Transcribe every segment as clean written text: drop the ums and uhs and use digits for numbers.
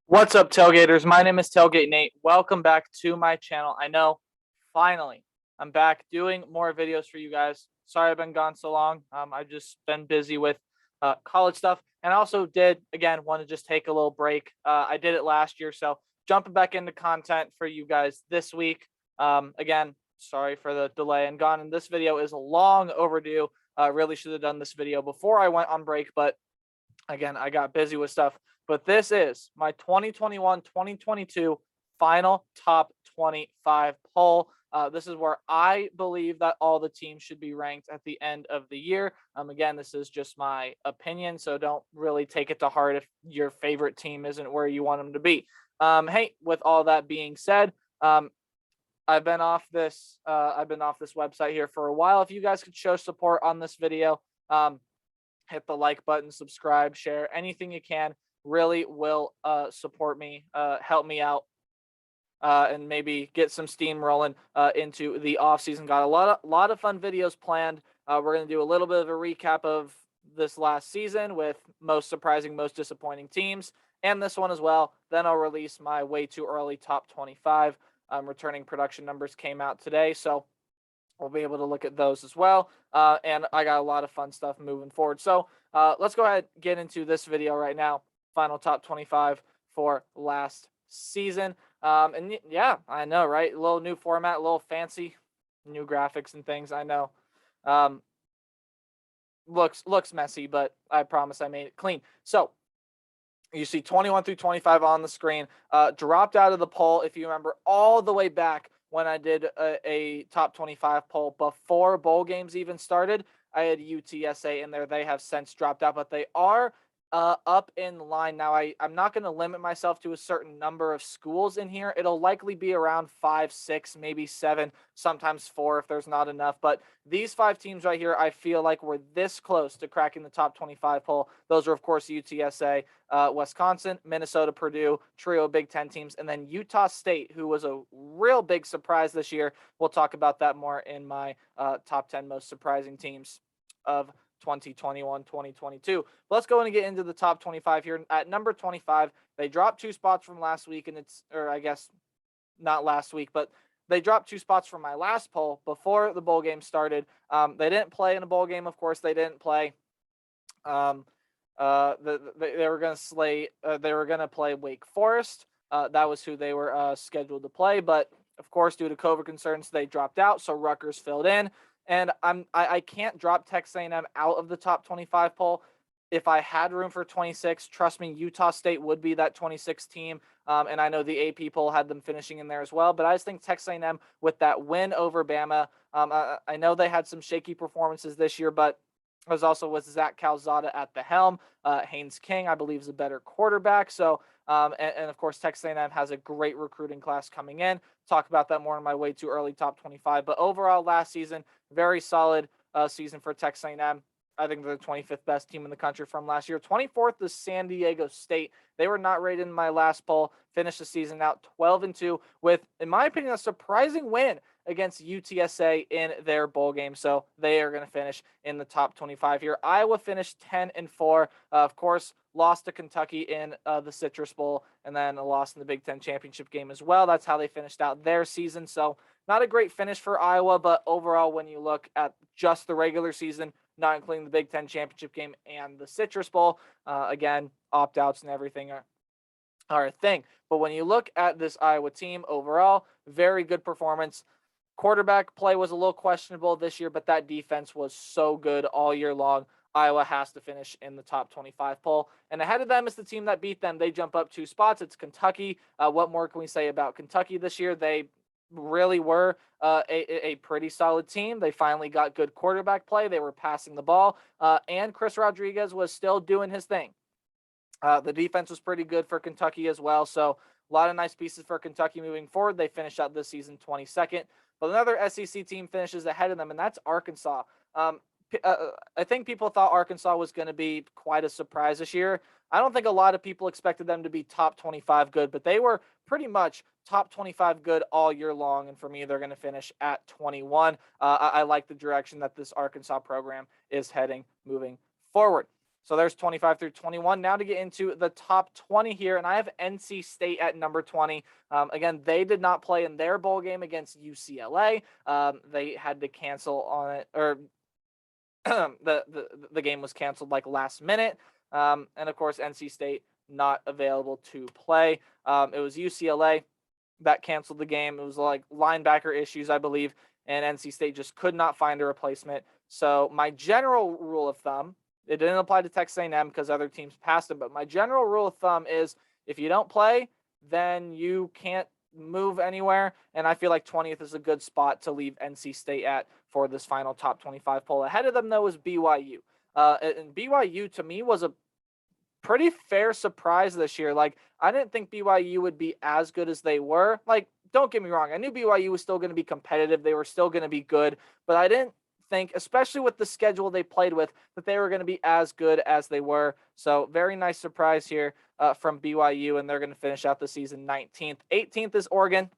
What's up, Tailgaters? My name is Tailgate Nate. Welcome back to my channel. I know, finally, I'm back doing more videos for you guys. Sorry I've been gone so long. I've just been busy with college stuff, and I also did, again, want to just take a little break. I did it last year, so jumping back into content for you guys this week. Again, sorry for the delay and gone, and this video is long overdue. Really should have done this video before I went on break, but again, I got busy with stuff. But this is my 2021-2022 final top 25 poll. This is where I believe that all the teams should be ranked at the end of the year. Again, this is just my opinion, so don't really take it to heart if your favorite team isn't where you want them to be. Hey, with all that being said, I've been off this website here for a while. If you guys could show support on this video, hit the like button, subscribe, share, anything you can really will support me, help me out, and maybe get some steam rolling into the off season. Got a lot of fun videos planned. We're going to do a little bit of a recap of this last season with most surprising, most disappointing teams, and this one as well. Then I'll release my way too early top 25. Returning production numbers came out today, so we'll be able to look at those as well. And I got a lot of fun stuff moving forward. So let's go ahead and get into this video right now. Final top 25 for last season. And yeah, I know, right? A little new format, a little fancy, new graphics and things. I know. Looks messy, but I promise I made it clean. So you see 21 through 25 on the screen. Dropped out of the poll, if you remember, all the way back when I did a top 25 poll before bowl games even started. I had UTSA in there. They have since dropped out, but they are up in line now. I'm not going to limit myself to a certain number of schools in here. It'll likely be around 5, 6, maybe 7, sometimes 4 if there's not enough. But these 5 teams right here, I feel like we're this close to cracking the top 25 poll. Those are, of course, UTSA, Wisconsin, Minnesota, Purdue, trio of Big Ten teams, and then Utah State, who was a real big surprise this year. We'll talk about that more in my top 10 most surprising teams of 2021-2022. Let's go and get into the top 25 here. At number 25, they dropped 2 spots from last week, and or I guess not last week, but they dropped 2 spots from my last poll before the bowl game started. They didn't play in a bowl game, of course. They didn't play. They were going to slay. They were going to play Wake Forest. That was who they were scheduled to play, but of course, due to COVID concerns, they dropped out. So Rutgers filled in. And I can't drop Texas A&M out of the top 25 poll. If I had room for 26, trust me, Utah State would be that 26 team. And I know the AP poll had them finishing in there as well. But I just think Texas A&M with that win over Bama. I know they had some shaky performances this year, but it was also with Zach Calzada at the helm. Haynes King, I believe, is a better quarterback. So, and of course, Texas A&M has a great recruiting class coming in. Talk about that more in my way too early top 25. But overall, last season, very solid season for Texas A&M. I think they're the 25th best team in the country from last year. 24th is San Diego State. They were not rated in my last poll. Finished the season out 12-2 with, in my opinion, a surprising win against UTSA in their bowl game. So they are going to finish in the top 25 here. Iowa finished 10-4. Of course, lost to Kentucky in the Citrus Bowl, and then a loss in the Big Ten championship game as well. That's how they finished out their season. So not a great finish for Iowa, but overall, when you look at just the regular season, not including the Big Ten championship game and the Citrus Bowl, again, opt-outs and everything are a thing. But when you look at this Iowa team overall, very good performance. Quarterback play was a little questionable this year, but that defense was so good all year long. Iowa has to finish in the top 25 poll. And ahead of them is the team that beat them. They jump up 2 spots. It's Kentucky. What more can we say about Kentucky this year? They really were a pretty solid team. They finally got good quarterback play. They were passing the ball. And Chris Rodriguez was still doing his thing. The defense was pretty good for Kentucky as well. So a lot of nice pieces for Kentucky moving forward. They finished out this season 22nd. But another SEC team finishes ahead of them, and that's Arkansas. I think people thought Arkansas was going to be quite a surprise this year. I don't think a lot of people expected them to be top 25 good, but they were pretty much top 25 good all year long. And for me, they're going to finish at 21. I like the direction that this Arkansas program is heading moving forward. So there's 25 through 21. Now to get into the top 20 here, and I have NC State at number 20. Again, they did not play in their bowl game against UCLA. They had to cancel on it, or the game was canceled like last minute. And of course, NC State not available to play. It was UCLA that canceled the game. It was like linebacker issues, I believe, and NC State just could not find a replacement. So my general rule of thumb, it didn't apply to Texas A&M because other teams passed them, but my general rule of thumb is if you don't play, then you can't move anywhere. And I feel like 20th is a good spot to leave NC State at for this final top 25 poll. Ahead of them, though, is BYU. And BYU, to me, was a pretty fair surprise this year. Like, I didn't think BYU would be as good as they were. Like, don't get me wrong. I knew BYU was still going to be competitive. They were still going to be good, but I didn't think, especially with the schedule they played with, that they were going to be as good as they were. So very nice surprise here from BYU, and they're going to finish out the season 19th. 18th is Oregon.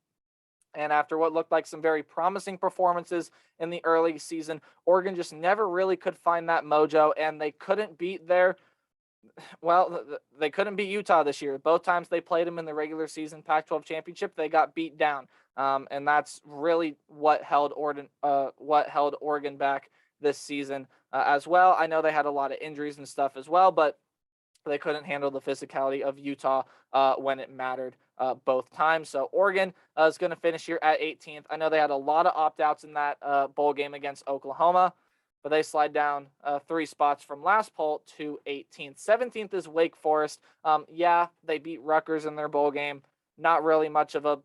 And after what looked like some very promising performances in the early season, Oregon just never really could find that mojo, and they couldn't beat they couldn't beat Utah this year. Both times they played them in the regular season Pac-12 championship, they got beat down. And that's really what held Oregon back this season as well. I know they had a lot of injuries and stuff as well, but they couldn't handle the physicality of Utah when it mattered both times. So Oregon is going to finish here at 18th. I know they had a lot of opt-outs in that bowl game against Oklahoma, but they slide down 3 spots from last poll to 18th. 17th is Wake Forest. Yeah, they beat Rutgers in their bowl game. Not really much of a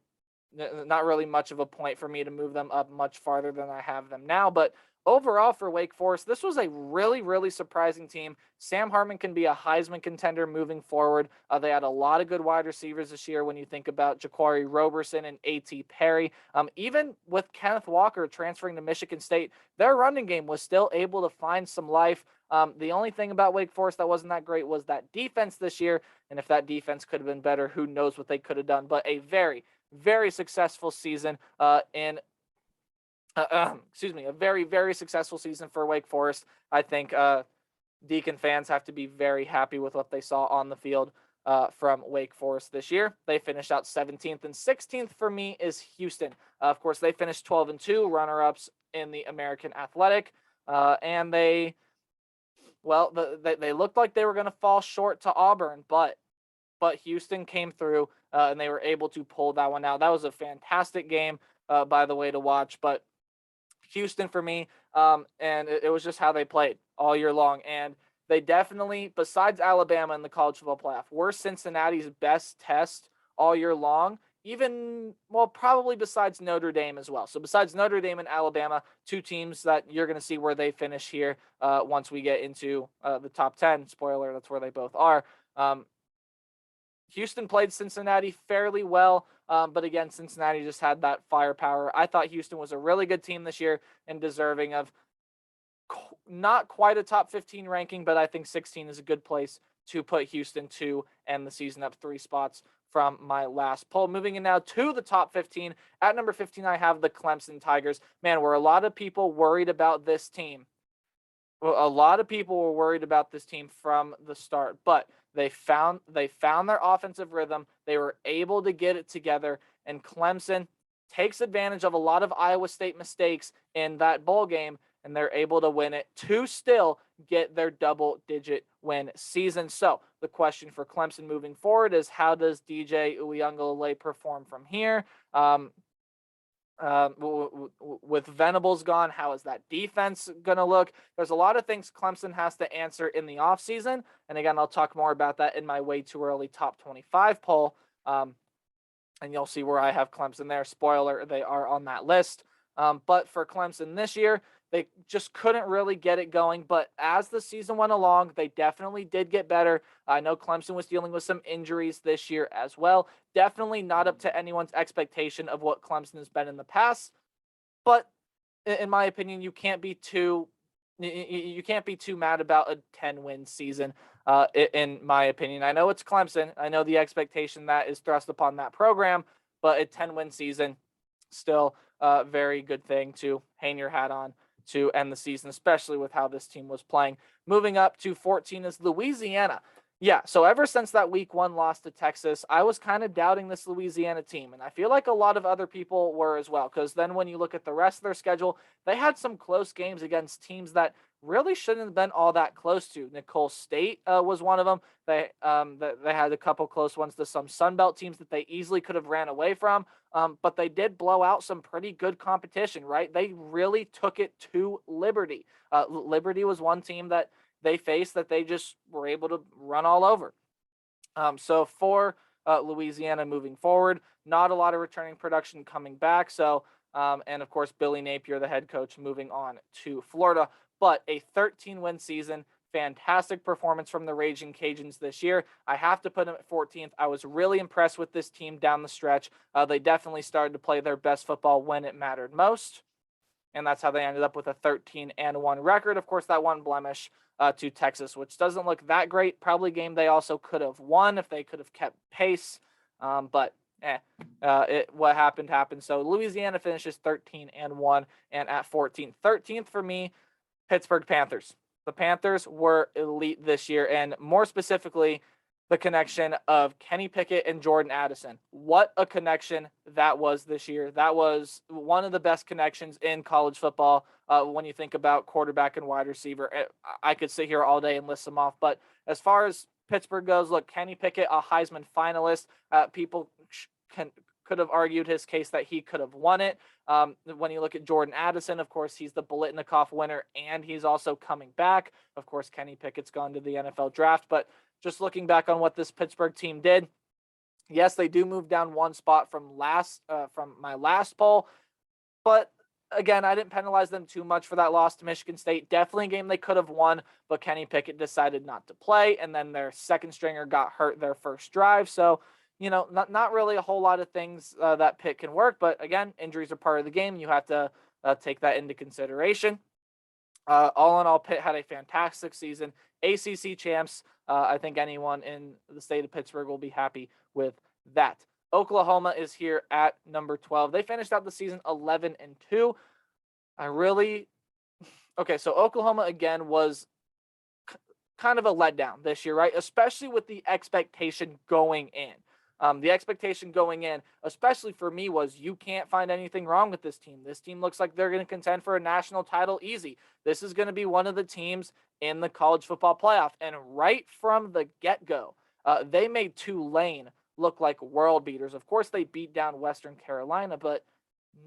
point for me to move them up much farther than I have them now. But overall for Wake Forest, this was a really, really surprising team. Sam Hartman can be a Heisman contender moving forward. They had a lot of good wide receivers this year when you think about Jaquari Roberson and A.T. Perry. Even with Kenneth Walker transferring to Michigan State, their running game was still able to find some life. The only thing about Wake Forest that wasn't that great was that defense this year. And if that defense could have been better, who knows what they could have done. But a very, very successful season a very, very successful season for Wake Forest. I think Deacon fans have to be very happy with what they saw on the field from Wake Forest this year. They finished out 17th, and 16th for me is Houston. Of course, they finished 12-2, runner-ups in the American Athletic, and they looked like they were going to fall short to Auburn, but Houston came through and they were able to pull that one out. That was a fantastic game, by the way, to watch. But Houston for me, and it was just how they played all year long. And they definitely, besides Alabama in the college football playoff, were Cincinnati's best test all year long. Probably besides Notre Dame as well. So besides Notre Dame and Alabama, 2 teams that you're going to see where they finish here once we get into the top 10. Spoiler, that's where they both are. Houston played Cincinnati fairly well, but again, Cincinnati just had that firepower. I thought Houston was a really good team this year and deserving of not quite a top 15 ranking, but I think 16 is a good place to put Houston to end the season up 3 spots from my last poll. Moving in now to the top 15. At number 15, I have the Clemson Tigers. Man, were a lot of people worried about this team. Well, a lot of people were worried about this team from the start, but they found their offensive rhythm. They were able to get it together, and Clemson takes advantage of a lot of Iowa State mistakes in that bowl game, and they're able to win it to still get their double-digit win season. So the question for Clemson moving forward is, how does DJ Uiagalelei perform from here? With Venables gone, how is that defense going to look? There's a lot of things Clemson has to answer in the offseason. And again, I'll talk more about that in my way too early top 25 poll. And you'll see where I have Clemson there. Spoiler, they are on that list. But for Clemson this year, they just couldn't really get it going. But as the season went along, they definitely did get better. I know Clemson was dealing with some injuries this year as well. Definitely not up to anyone's expectation of what Clemson has been in the past. But in my opinion, you can't be too mad about a 10-win season, in my opinion. I know it's Clemson. I know the expectation that is thrust upon that program, but a 10-win season, still a very good thing to hang your hat on to end the season, especially with how this team was playing. Moving up to 14 is Louisiana. Yeah, so ever since that week 1 loss to Texas, I was kind of doubting this Louisiana team, and I feel like a lot of other people were as well, because then when you look at the rest of their schedule, they had some close games against teams that really shouldn't have been all that close to. Nicole State was one of them. They had a couple close ones to some Sun Belt teams that they easily could have ran away from, but they did blow out some pretty good competition, right? They really took it to Liberty. Liberty was one team that they faced that they just were able to run all over. So for Louisiana moving forward, not a lot of returning production coming back. So, and of course, Billy Napier, the head coach, moving on to Florida. But a 13-win season, fantastic performance from the Raging Cajuns this year. I have to put them at 14th. I was really impressed with this team down the stretch. They definitely started to play their best football when it mattered most. And that's how they ended up with a 13-1 record. Of course, that one blemish to Texas, which doesn't look that great. Probably a game they also could have won if they could have kept pace. What happened happened. So Louisiana finishes 13-1 and at 14th. 13th for me, Pittsburgh Panthers. The Panthers were elite this year, and more specifically, the connection of Kenny Pickett and Jordan Addison. What a connection that was this year. That was one of the best connections in college football when you think about quarterback and wide receiver. I could sit here all day and list them off, but as far as Pittsburgh goes, look, Kenny Pickett, a Heisman finalist. People could have argued his case that he could have won it. When you look at Jordan Addison, of course, he's the Biletnikoff winner, and he's also coming back. Of course, Kenny Pickett's gone to the NFL draft, but just looking back on what this Pittsburgh team did, yes, they do move down one spot from my last poll, but again, I didn't penalize them too much for that loss to Michigan State. Definitely a game they could have won, but Kenny Pickett decided not to play, and then their second stringer got hurt their first drive. So, not really a whole lot of things that Pitt can work, but again, injuries are part of the game. You have to take that into consideration. All in all, Pitt had a fantastic season. ACC champs. I think anyone in the state of Pittsburgh will be happy with that. Oklahoma is here at number 12. They finished out the season 11-2. Okay, so Oklahoma again was kind of a letdown this year, right? Especially with the expectation going in. The expectation going in, especially for me, was you can't find anything wrong with this team. This team looks like they're going to contend for a national title easy. This is going to be one of the teams in the college football playoff. And right from the get-go, they made Tulane look like world beaters. Of course, they beat down Western Carolina, but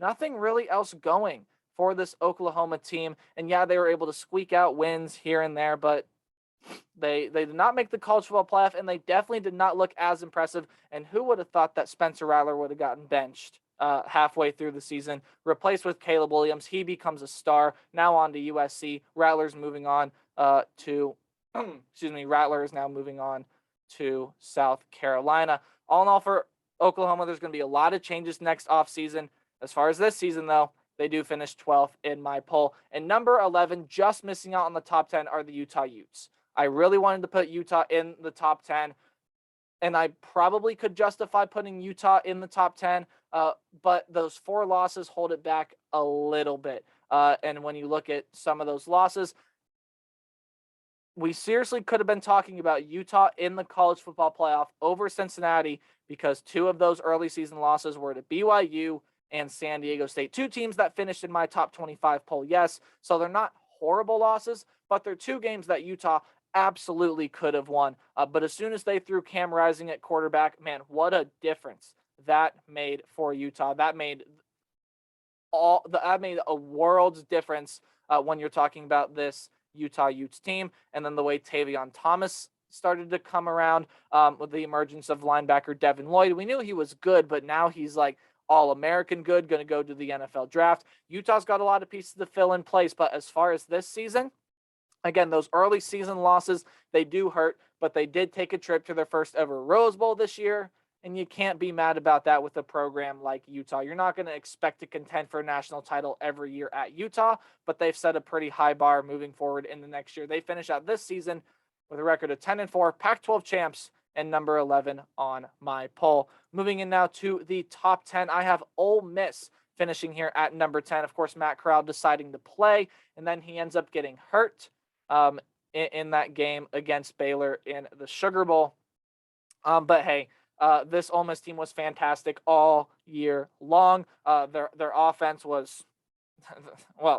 nothing really else going for this Oklahoma team. And yeah, they were able to squeak out wins here and there, but they did not make the college football playoff, and they definitely did not look as impressive. And who would have thought that Spencer Rattler would have gotten benched halfway through the season, replaced with Caleb Williams? He becomes a star. Now on to USC. Rattler's moving on Rattler is now moving on to South Carolina. All in all, for Oklahoma, there's going to be a lot of changes next offseason. As far as this season, though, they do finish 12th in my poll. And number 11, just missing out on the top 10, are the Utah Utes. I really wanted to put Utah in the top 10, and I probably could justify putting Utah in the top 10, but those 4 losses hold it back a little bit. And when you look at some of those losses, we seriously could have been talking about Utah in the college football playoff over Cincinnati, because 2 of those early season losses were to BYU and San Diego State. 2 teams that finished in my top 25 poll, yes. So they're not horrible losses, but they're 2 games that Utah absolutely could have won. But as soon as they threw Cam Rising at quarterback, man, what a difference that made for Utah. That made a world's difference when you're talking about this Utah Utes team. And then the way Tavion Thomas started to come around with the emergence of linebacker Devin Lloyd. We knew he was good, but now he's like All-American good, going to go to the NFL draft. Utah's got a lot of pieces to fill in place, but as far as this season, again, those early season losses, they do hurt, but they did take a trip to their first ever Rose Bowl this year, and you can't be mad about that with a program like Utah. You're not going to expect to contend for a national title every year at Utah, but they've set a pretty high bar moving forward in the next year. They finish out this season with a record of 10-4, Pac-12 champs, and number 11 on my poll. Moving in now to the top 10, I have Ole Miss finishing here at number 10. Of course, Matt Corral deciding to play, and then he ends up getting hurt in that game against Baylor in the Sugar Bowl. But hey, this Ole Miss team was fantastic all year long. Their offense was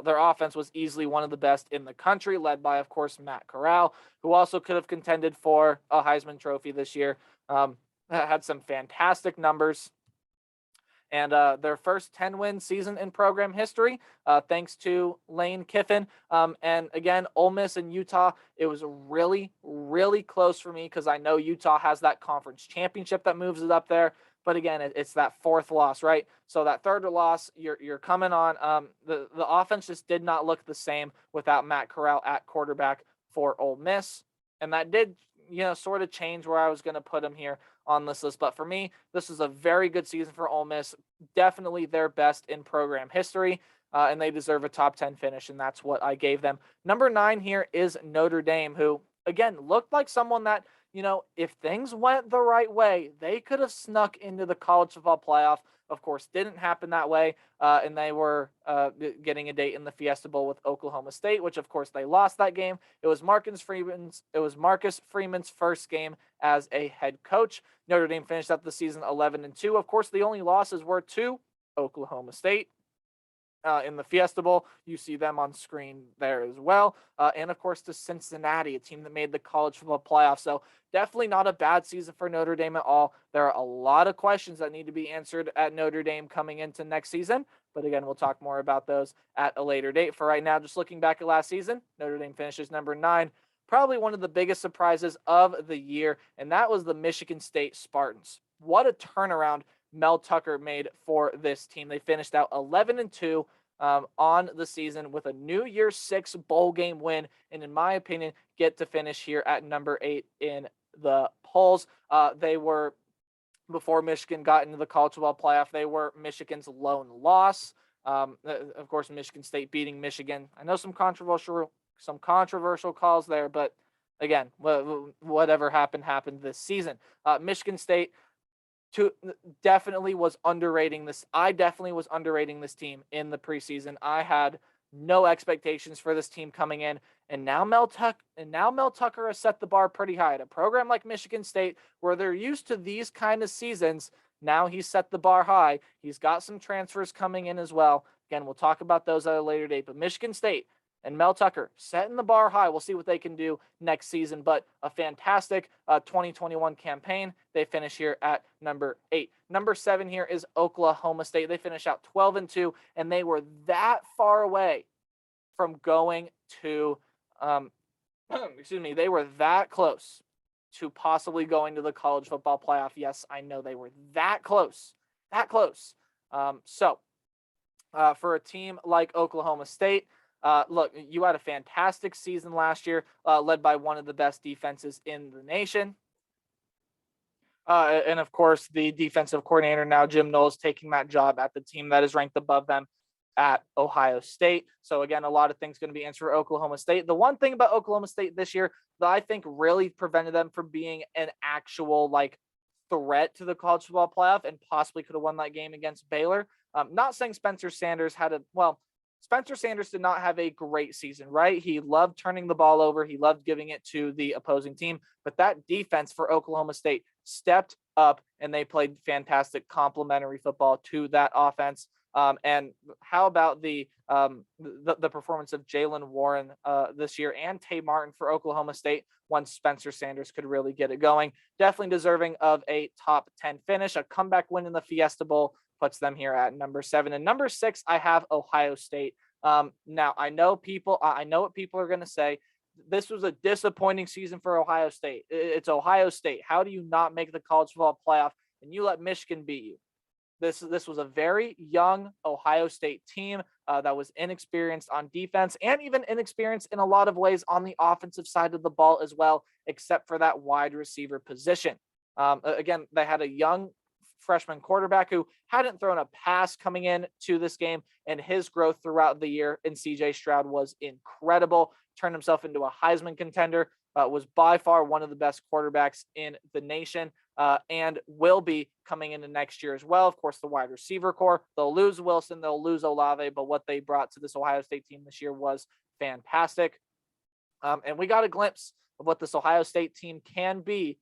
their offense was easily one of the best in the country, led by, of course, Matt Corral, who also could have contended for a Heisman Trophy this year. Had some fantastic numbers. And their first 10-win season in program history, thanks to Lane Kiffin. And again, Ole Miss and Utah, it was really, really close for me because I know Utah has that conference championship that moves it up there. But again, it's that fourth loss, right? So that third loss, you're coming on. The offense just did not look the same without Matt Corral at quarterback for Ole Miss. And that did, sort of change where I was going to put him here on this list. But for me, this is a very good season for Ole Miss. Definitely their best in program history. And they deserve a top 10 finish, and that's what I gave them. Number 9 here is Notre Dame, who, again, looked like someone that, if things went the right way, they could have snuck into the college football playoff. Of course, didn't happen that way, and they were getting a date in the Fiesta Bowl with Oklahoma State, which, of course, they lost that game. It was Marcus Freeman's first game as a head coach. Notre Dame finished up the season 11-2. Of course, the only losses were to Oklahoma State. In the Fiesta Bowl, you see them on screen there as well. And, of course, to Cincinnati, a team that made the college football playoff. So definitely not a bad season for Notre Dame at all. There are a lot of questions that need to be answered at Notre Dame coming into next season. But, again, we'll talk more about those at a later date. For right now, just looking back at last season, Notre Dame finishes number 9. Probably one of the biggest surprises of the year, and that was the Michigan State Spartans. What a turnaround Mel Tucker made for this team. They finished out 11-2 on the season with a New Year's 6 bowl game win, and in my opinion, get to finish here at number 8 in the polls. They were, before Michigan got into the college football playoff, they were Michigan's lone loss. Of course, Michigan State beating Michigan. I know some controversial calls there, but again, whatever happened this season. Michigan State definitely was underrating this. I definitely was underrating this team in the preseason. I had no expectations for this team coming in, and now Mel Tucker has set the bar pretty high at a program like Michigan State, where they're used to these kind of seasons. Now he's set the bar high. He's got some transfers coming in as well. Again, we'll talk about those at a later date. But Michigan State and Mel Tucker setting the bar high. We'll see what they can do next season, but a fantastic 2021 campaign. They finish here at number 8. Number 7 here is Oklahoma State. They finish out 12-2, and they were that far away from going to, they were that close to possibly going to the college football playoff. Yes, I know they were that close. So for a team like Oklahoma State, look, you had a fantastic season last year, led by one of the best defenses in the nation. And, of course, the defensive coordinator now, Jim Knowles, taking that job at the team that is ranked above them at Ohio State. So, again, a lot of things going to be answered for Oklahoma State. The one thing about Oklahoma State this year that I think really prevented them from being an actual, threat to the college football playoff and possibly could have won that game against Baylor. Not saying Spencer Sanders Spencer Sanders did not have a great season, right? He loved turning the ball over. He loved giving it to the opposing team. But that defense for Oklahoma State stepped up, and they played fantastic complementary football to that offense. And how about the performance of Jalen Warren this year and Tay Martin for Oklahoma State once Spencer Sanders could really get it going? Definitely deserving of a top 10 finish. A comeback win in the Fiesta Bowl puts them here at number 7. And number 6, I have Ohio State. Now, I know what people are going to say. This was a disappointing season for Ohio State. It's Ohio State. How do you not make the college football playoff and you let Michigan beat you? This was a very young Ohio State team that was inexperienced on defense and even inexperienced in a lot of ways on the offensive side of the ball as well, except for that wide receiver position. Again, they had a young freshman quarterback who hadn't thrown a pass coming in to this game, and his growth throughout the year in CJ Stroud was incredible. Turned himself into a Heisman contender. was by far one of the best quarterbacks in the nation, and will be coming into next year as well. Of course, the wide receiver core, they'll lose Wilson, they'll lose Olave, but what they brought to this Ohio State team this year was fantastic. And we got a glimpse of what this Ohio State team can be,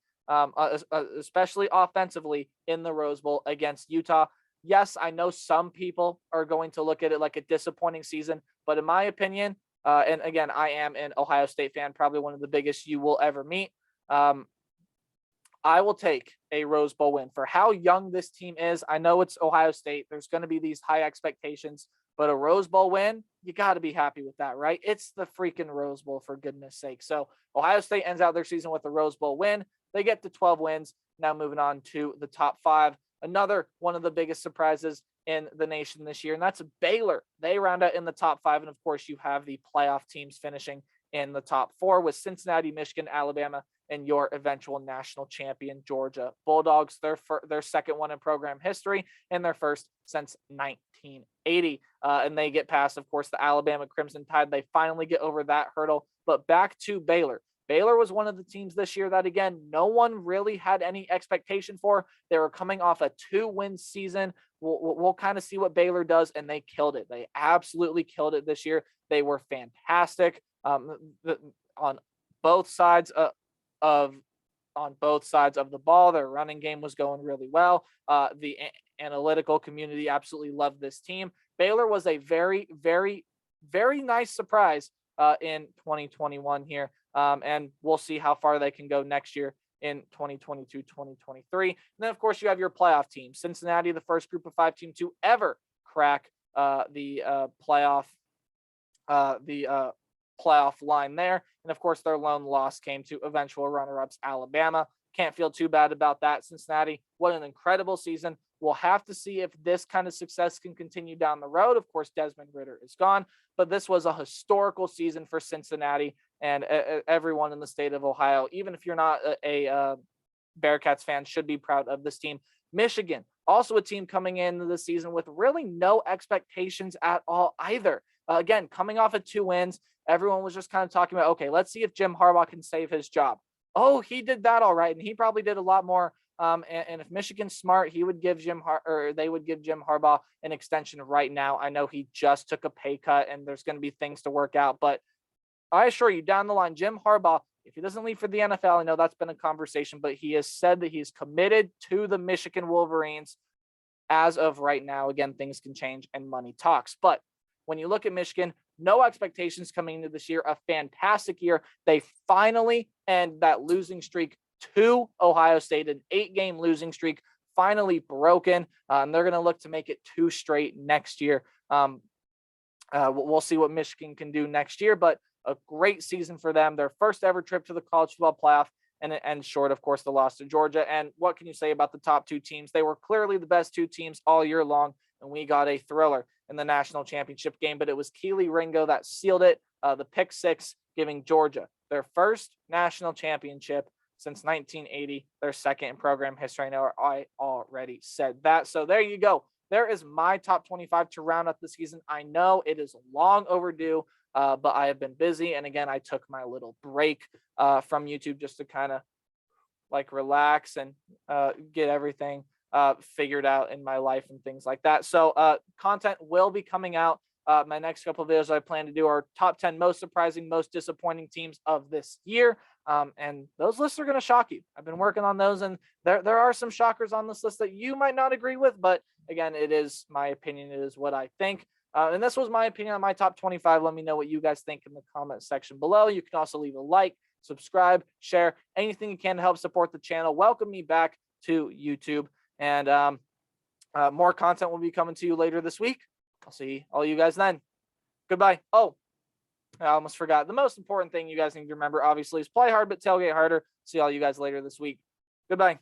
especially offensively in the Rose Bowl against Utah. Yes, I know some people are going to look at it like a disappointing season, but in my opinion, and again, I am an Ohio State fan, probably one of the biggest you will ever meet. I will take a Rose Bowl win for how young this team is. I know it's Ohio State. There's going to be these high expectations, but a Rose Bowl win, you got to be happy with that, right? It's the freaking Rose Bowl, for goodness sake. So Ohio State ends out their season with a Rose Bowl win. They get to 12 wins. Now moving on to the top 5. Another one of the biggest surprises in the nation this year, and that's Baylor. They round out in the top 5. And of course, you have the playoff teams finishing in the top 4 with Cincinnati, Michigan, Alabama, and your eventual national champion, Georgia Bulldogs. Their second one in program history and their first since 1980. And they get past, of course, the Alabama Crimson Tide. They finally get over that hurdle. But back to Baylor. Baylor was one of the teams this year that, again, no one really had any expectation for. They were coming off a 2-win season. We'll kind of see what Baylor does, and they killed it. They absolutely killed it this year. They were fantastic on both sides of the ball. Their running game was going really well. The analytical community absolutely loved this team. Baylor was a very, very, very nice surprise in 2021 here. And we'll see how far they can go next year in 2022, 2023. And then, of course, you have your playoff team. Cincinnati, the first group of 5 team to ever crack the playoff line there. And, of course, their lone loss came to eventual runner-ups Alabama. Can't feel too bad about that. Cincinnati, what an incredible season. We'll have to see if this kind of success can continue down the road. Of course, Desmond Ridder is gone, but this was a historical season for Cincinnati and everyone in the state of Ohio. Even if you're not a Bearcats fan, should be proud of this team. Michigan, also a team coming into the season with really no expectations at all either. Again, coming off of 2 wins, everyone was just kind of talking about, okay, let's see if Jim Harbaugh can save his job. Oh, he did that all right, and he probably did a lot more. And if Michigan's smart, they would give Jim Harbaugh an extension right now. I know he just took a pay cut, and there's going to be things to work out. But I assure you, down the line, Jim Harbaugh, if he doesn't leave for the NFL, I know that's been a conversation, but he has said that he's committed to the Michigan Wolverines as of right now. Again, things can change, and money talks. But when you look at Michigan, no expectations coming into this year, a fantastic year. They finally end that losing streak to Ohio State, an 8-game losing streak finally broken. And they're going to look to make it 2 straight next year. We'll see what Michigan can do next year, but a great season for them. Their first ever trip to the college football playoff, and short, of course, the loss to Georgia. And what can you say about the top 2 teams? They were clearly the best 2 teams all year long, and we got a thriller in the national championship game, but it was Keely Ringo that sealed it. The pick 6 giving Georgia their first national championship since 1980, their second in program history. I know I already said that. So there you go. There is my top 25 to round up the season. I know it is long overdue, but I have been busy. And again, I took my little break from YouTube just to kind of like relax and get everything figured out in my life and things like that. So content will be coming out. My next couple of videos I plan to do are top 10 most surprising, most disappointing teams of this year. And those lists are going to shock you. I've been working on those, and there are some shockers on this list that you might not agree with, but again, it is my opinion. It is what I think. And this was my opinion on my top 25. Let me know what you guys think in the comment section below. You can also leave a like, subscribe, share, anything you can to help support the channel. Welcome me back to YouTube. And more content will be coming to you later this week. I'll see all you guys then. Goodbye. Oh, I almost forgot. The most important thing you guys need to remember, obviously, is play hard, but tailgate harder. See all you guys later this week. Goodbye.